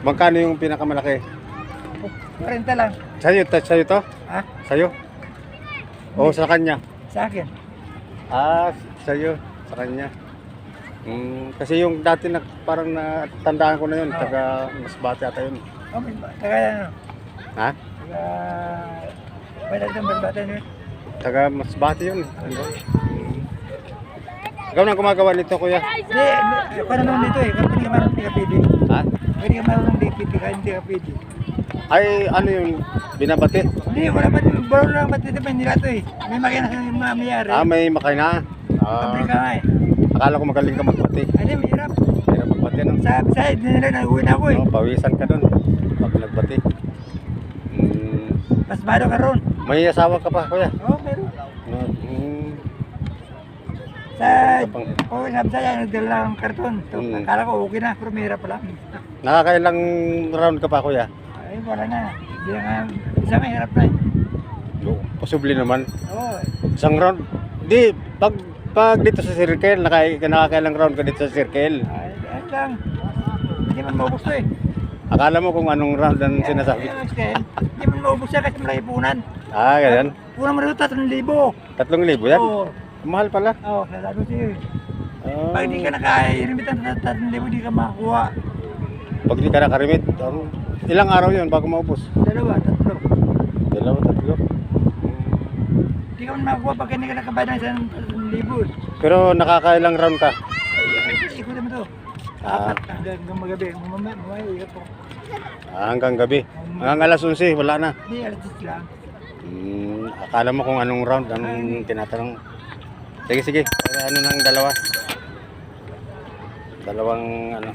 Magkano yung pinakamalaki? 40 lang. Sa'yo to? Ha? Sa'yo? O sa kanya? Sa akin. Sa'yo. Sa kanya. Kasi yung dati parang natandaan ko na yun. Taga mas bata ata yun. Oh, taga ano? Ha? Taga... May dagang bata yun. Taga mas bata yun. Ikaw nang gumagawa nito, kuya? Hindi, ako naman dito eh. Kapag hindi ka marunong di ka pwede. Ha? Kapag hindi ka marunong di ka pwede. Ay, ano yung binabati? Hindi, wala pa din. Baro lang ba't dito pa nila ito eh. May makina sa mga mayari. May makina. Pabrika nga eh. Akala ko magaling ka magbati. Hindi, mahirap. Hirap magbati, no? Sa side nila nag-uwi na ako eh. Pawisan ka dun. Pag nagbati. Pasmado ka ron. May asawa ka pa, kuya? Oo, meron. Sa... Oo, sabi sa'yo, nagdala ng karton. So, akala ko okay na, pero mahirap pala. Nakakailang round ka pa, kuya? Ay, wala na. Hindi na nga, isa mahirap na eh. Posible naman. Oo. Isang round. Di, pag dito sa circle, nakakailang round ka dito sa circle. Ay, ayun lang. Hindi man maubos to eh. Akala mo kung anong round ang sinasabi. Hindi man maubos siya kasi malaki punan. Ganyan. Punan mo rin 3,000. 3,000 yan? Oo. Mahal pala. Oo, sasabi sa'yo eh. Pag hindi ka naka-irimit ng 3,000, hindi ka makakuha. Pag di ka nakarimit, ilang araw yun bago maubos? 2, 3. 2, 3. Hindi ka man makakuha pag hindi ka nakabayad ng 1,000. Pero nakakailang round ka? Ay, ikutin mo to. Apat hanggang magabi. Mamaya, ikat po. Hanggang gabi. Hanggang alas 11, wala na. Hindi, alas 10 lang. Akala mo kung anong round, anong tinatanong. Sige. Ano ng dalawa? Dalawang ano.